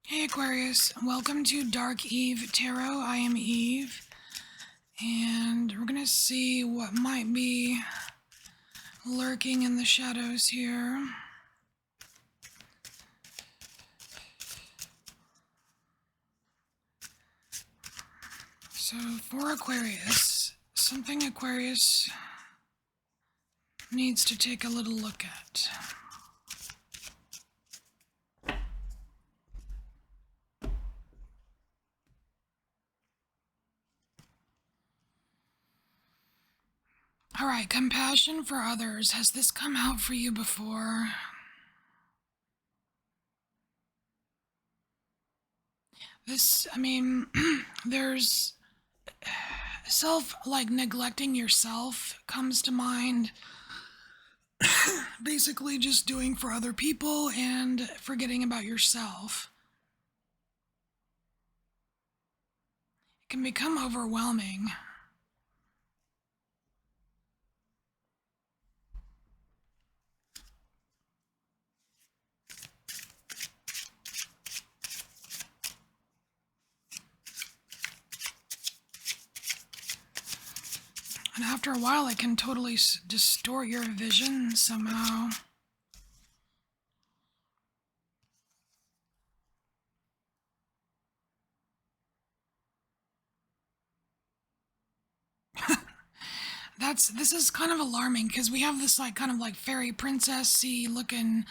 Hey Aquarius, welcome to Dark Eve Tarot. I am Eve, and we're gonna see what might be lurking in the shadows here. So for Aquarius, something Aquarius needs to take a little look at. Alright, compassion for others. Has this come out for you before? There's neglecting yourself comes to mind. Basically just doing for other people and forgetting about yourself. It can become overwhelming. And after a while, it can totally distort your vision somehow. This is kind of alarming because we have this kind of fairy princessy looking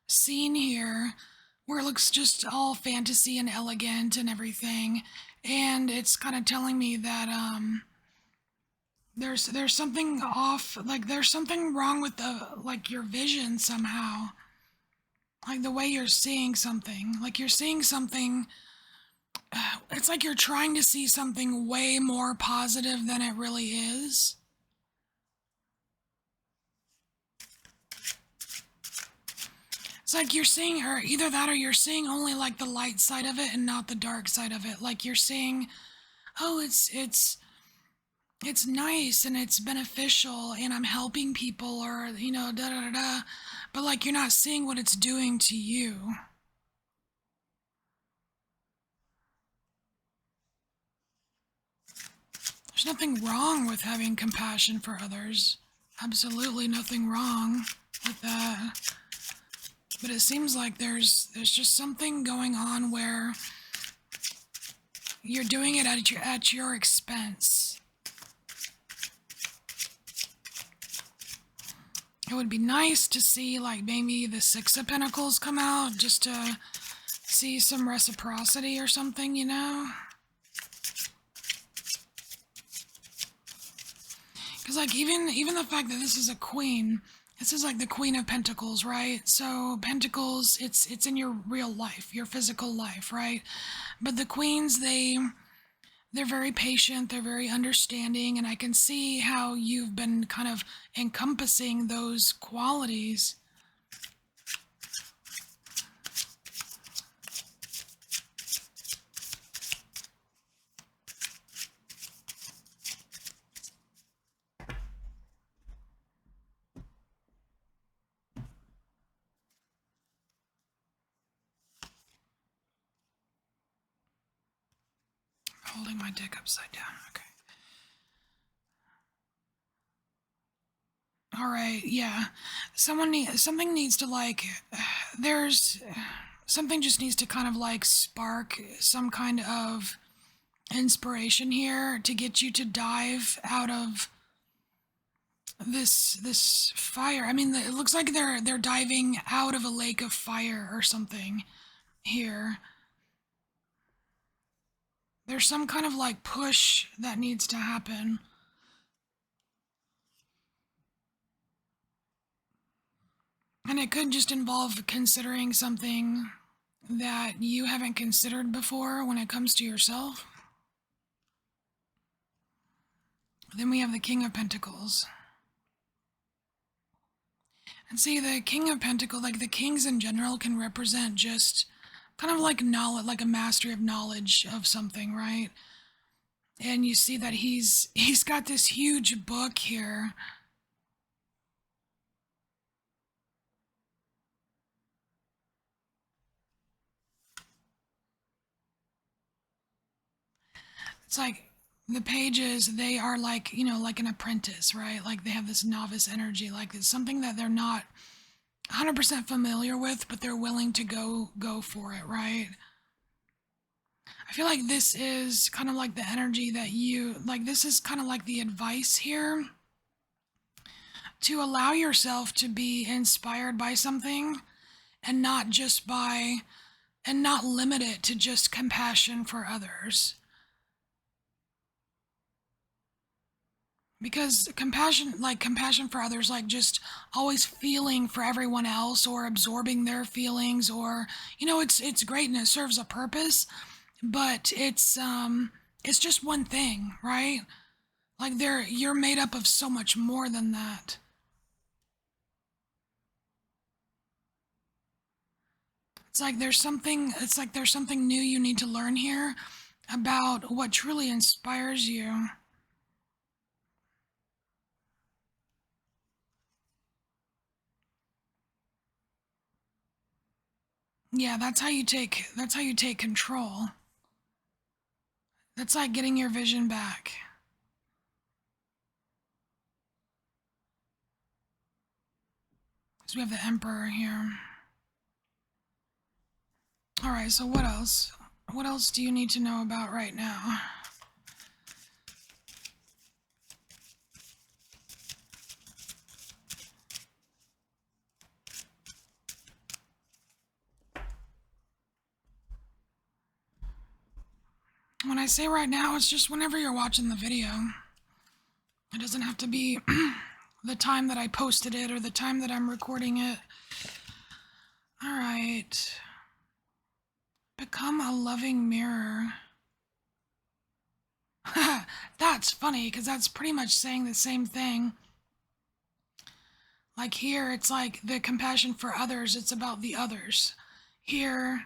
scene here where it looks just all fantasy and elegant and everything, and it's kind of telling me that there's something off, like there's something wrong with your vision somehow, like the way you're seeing something, like you're seeing something. It's like you're trying to see something way more positive than it really is. It's like you're seeing, or either that or you're seeing only like the light side of it and not the dark side of it. Like you're seeing, oh, it's nice and it's beneficial and I'm helping people, or da da da da. But like you're not seeing what it's doing to you. There's nothing wrong with having compassion for others. Absolutely nothing wrong with that. But it seems like there's just something going on where you're doing it at your expense. It would be nice to see like maybe the Six of Pentacles come out just to see some reciprocity or something, you know? Because like even the fact that this is a queen, this is like the Queen of Pentacles, right? So Pentacles, it's in your real life, your physical life, right? But the queens, they're very patient, they're very understanding, and I can see how you've been kind of encompassing those qualities. Holding my dick upside down, okay. All right, yeah. Something needs to there's something just needs to kind of like spark some kind of inspiration here to get you to dive out of this fire. I mean, it looks like they're diving out of a lake of fire or something here. There's some kind of like push that needs to happen. And it could just involve considering something that you haven't considered before when it comes to yourself. Then we have the King of Pentacles. And see, the King of Pentacles, like the kings in general, can represent just kind of like knowledge, like a mastery of knowledge of something, right? And you see that he's got this huge book here. It's like the pages, they are like, you know, like an apprentice, right? Like they have this novice energy, like it's something that they're not 100% familiar with, but they're willing to go for it, right? I feel like this is kind of like the energy that you like, this is kind of like the advice here to allow yourself to be inspired by something and not just by and not limit it to just compassion for others. Because compassion for others, like just always feeling for everyone else or absorbing their feelings, or you know, it's great and it serves a purpose, but it's just one thing, right? Like you're made up of so much more than that. It's like there's something new you need to learn here about what truly inspires you. Yeah, that's how you take control. That's like getting your vision back. So we have the Emperor here. All right, so what else? What else do you need to know about right now? When I say right now, it's just whenever you're watching the video. It doesn't have to be the time that I posted it or the time that I'm recording it. All right. Become a loving mirror. That's funny because that's pretty much saying the same thing. Like here, it's like the compassion for others, it's about the others. Here,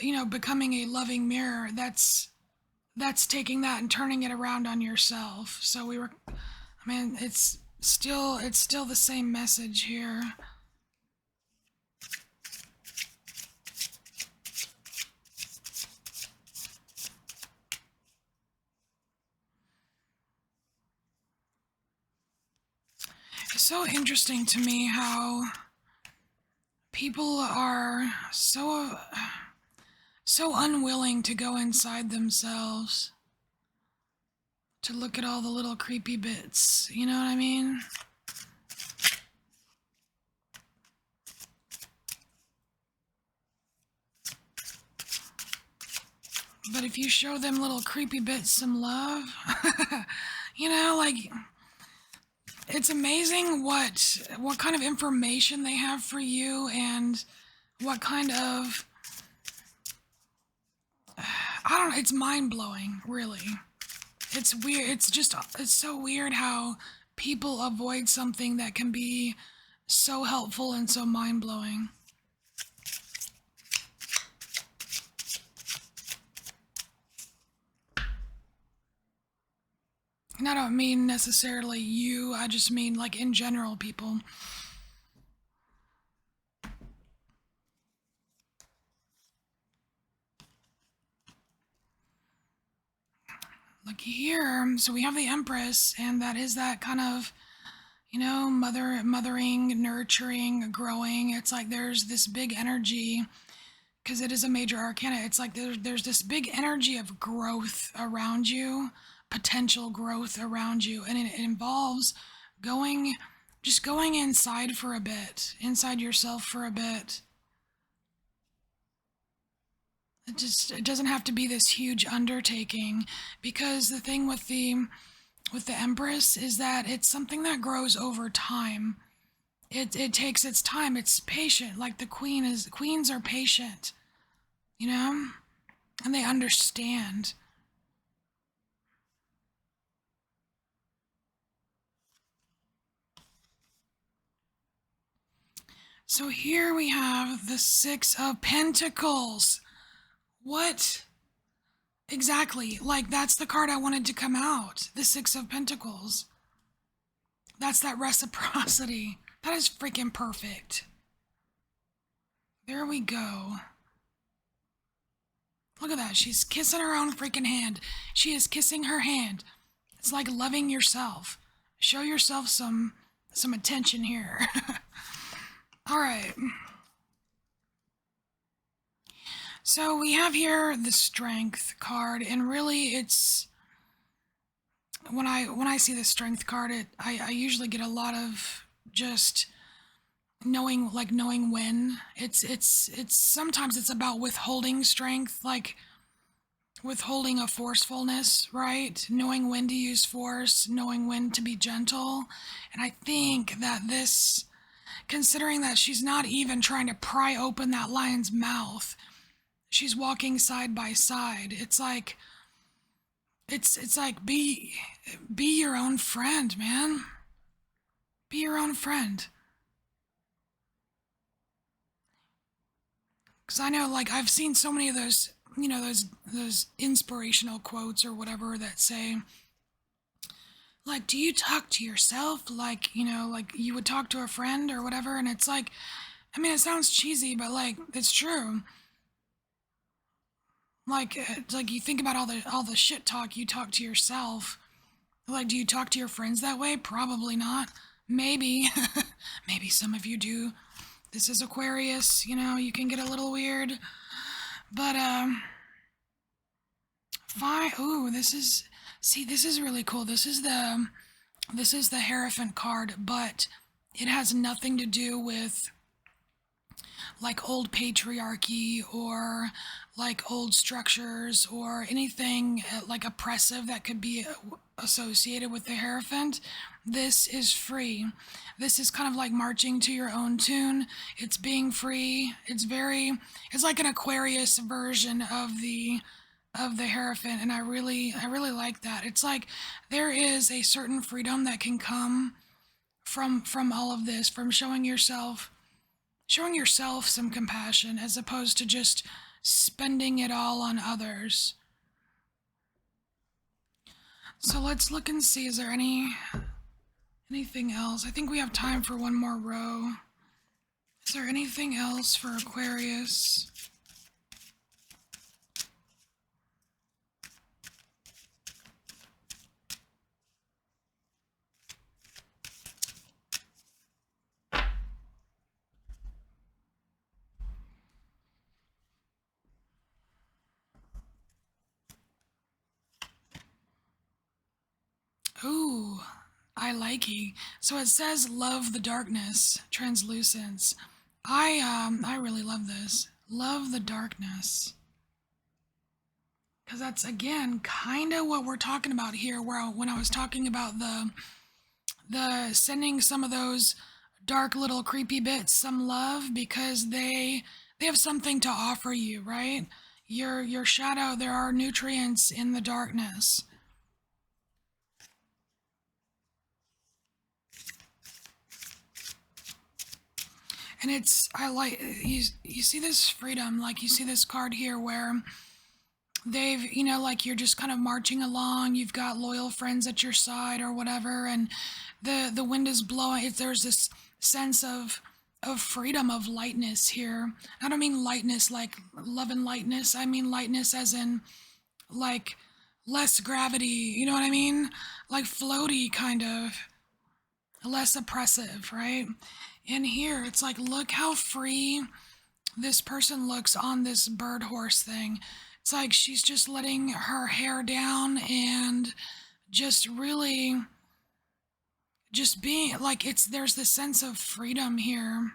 you know, becoming a loving mirror, that's taking that and turning it around on yourself. So I mean, it's still the same message here. It's so interesting to me how people are so unwilling to go inside themselves to look at all the little creepy bits. You know what I mean? But if you show them little creepy bits some love, you know, like it's amazing what kind of information they have for you and what kind of I don't know, it's mind-blowing, really. It's weird. It's so weird how people avoid something that can be so helpful and so mind-blowing. And I don't mean necessarily you, I just mean like in general people. Look here, so we have the Empress, and that is that kind of, you know, mothering, nurturing, growing. It's like there's this big energy because it is a major arcana. It's like there's this big energy of growth around you, potential growth around you, and it involves going just going inside for a bit, inside yourself for a bit. It doesn't have to be this huge undertaking, because the thing with the Empress is that it's something that grows over time. It takes its time. It's patient. Like queens are patient, you know? And they understand. So here we have the Six of Pentacles. What? Exactly. Like that's the card I wanted to come out. The Six of Pentacles. That's that reciprocity. That is freaking perfect. There we go. Look at that. She's kissing her own freaking hand. She is kissing her hand. It's like loving yourself. Show yourself some attention here. All right. So we have here the Strength card, and really it's when I see the Strength card, I usually get a lot of just knowing when. It's sometimes it's about withholding strength, like withholding a forcefulness, right? Knowing when to use force, knowing when to be gentle. And I think that this, considering that she's not even trying to pry open that lion's mouth, she's walking side by side. It's like be your own friend, man. Be your own friend. Because I know, like, I've seen so many of those, those inspirational quotes or whatever that say, like, do you talk to yourself like, like you would talk to a friend or whatever? And it's like, I mean, it sounds cheesy, but like, it's true. Like, it's like you think about all the shit talk you talk to yourself. Like, do you talk to your friends that way? Probably not. Maybe, maybe some of you do. This is Aquarius, you can get a little weird. But, fine. Ooh, this is really cool. This is the Hierophant card, but it has nothing to do with like old patriarchy or like old structures or anything like oppressive that could be associated with the Hierophant. This is free. This is kind of like marching to your own tune. It's being free. It's like an Aquarius version of the Hierophant, and I really like that. It's like there is a certain freedom that can come from all of this, from showing yourself some compassion as opposed to just spending it all on others. So let's look and see, is there anything else? I think we have time for one more row. Is there anything else for Aquarius? Ooh, I likey. So it says love the darkness, translucence. I really love this. Love the darkness. Cause that's again kind of what we're talking about here. When I was talking about the sending some of those dark little creepy bits some love because they have something to offer you, right? Your shadow. There are nutrients in the darkness. And I like you see this freedom, like you see this card here where they've, like you're just kind of marching along, you've got loyal friends at your side or whatever, and the wind is blowing. There's this sense of freedom, of lightness here. I don't mean lightness like love and lightness. I mean lightness as in like less gravity, you know what I mean? Like floaty kind of, less oppressive, right? And here it's like, look how free this person looks on this bird horse thing. It's like she's just letting her hair down and just really just being like, there's this sense of freedom here.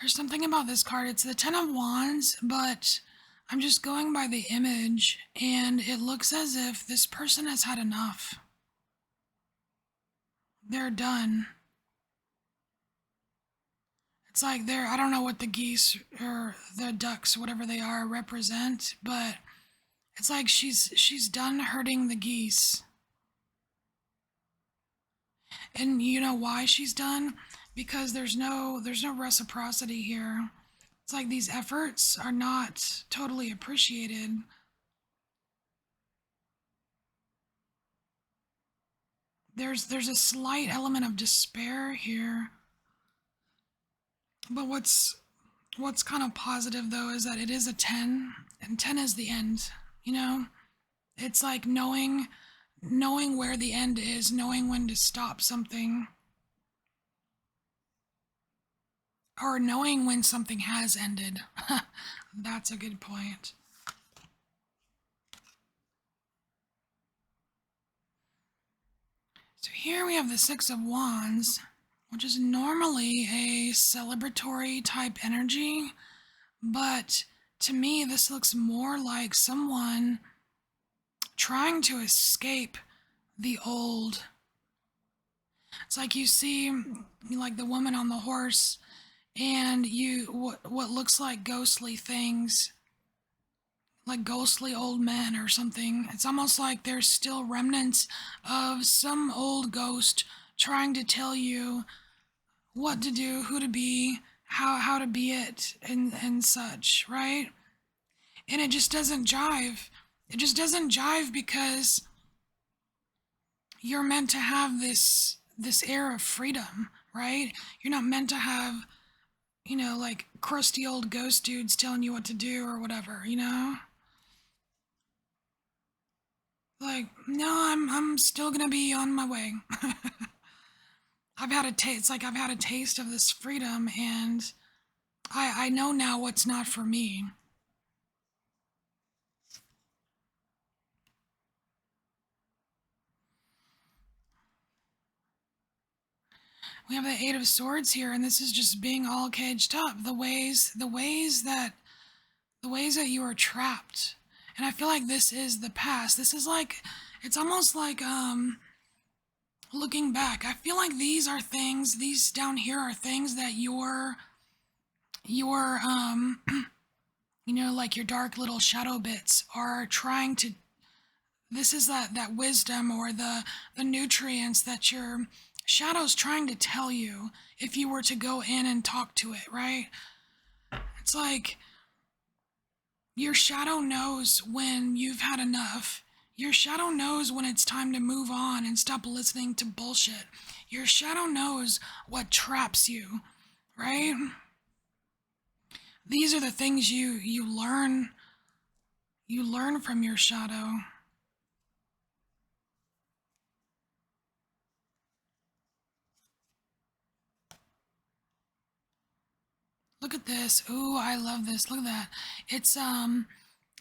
There's something about this card. It's the Ten of Wands, but I'm just going by the image, and it looks as if this person has had enough. They're done. It's like I don't know what the geese or the ducks, whatever they are, represent, but it's like she's done hurting the geese. And you know why she's done? Because there's no reciprocity here. It's like these efforts are not totally appreciated. There's a slight element of despair here. But what's kind of positive though is that it is a 10, and 10 is the end, you know? It's like knowing where the end is, knowing when to stop something, or knowing when something has ended. That's a good point. So here we have the Six of Wands, which is normally a celebratory type energy, but to me this looks more like someone trying to escape the old. It's like you see like the woman on the horse, and what looks like ghostly things, like ghostly old men or something. It's almost like there's still remnants of some old ghost trying to tell you what to do, who to be, how to be it, and such, right? And it just doesn't jive. It just doesn't jive because you're meant to have this air of freedom, right? You're not meant to have, like crusty old ghost dudes telling you what to do or whatever, Like, no, I'm still gonna be on my way. I've had a taste. It's like I've had a taste of this freedom, and I know now what's not for me. We have the Eight of Swords here, and this is just being all caged up. The ways that you are trapped. And I feel like this is the past. This is like, it's almost like looking back. I feel like these down here are things that your like your dark little shadow bits are trying to, this is that wisdom or the nutrients that your shadow's trying to tell you if you were to go in and talk to it, right? It's like your shadow knows when you've had enough. Your shadow knows when it's time to move on and stop listening to bullshit. Your shadow knows what traps you, right? These are the things you learn from your shadow. Look at this. Ooh, I love this. Look at that.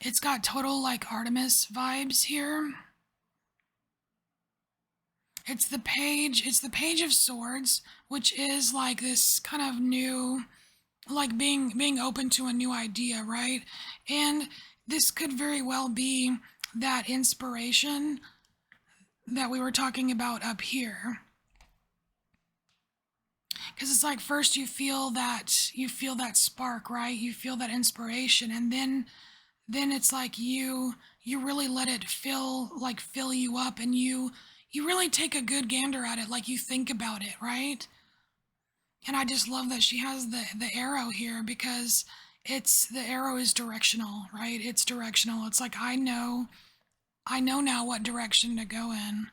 It's got total like Artemis vibes here. It's the page of swords, which is like this kind of new, like being open to a new idea, right? And this could very well be that inspiration that we were talking about up here. Because it's like first you feel that spark, right? You feel that inspiration, and then it's like you really let it fill you up, and you really take a good gander at it, like you think about it, right? And I just love that she has the arrow here, because the arrow is directional, right? It's directional. It's like I know now what direction to go in.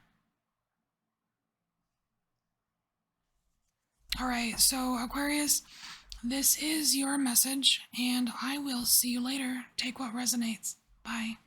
All right, so Aquarius, this is your message, and I will see you later. Take what resonates. Bye.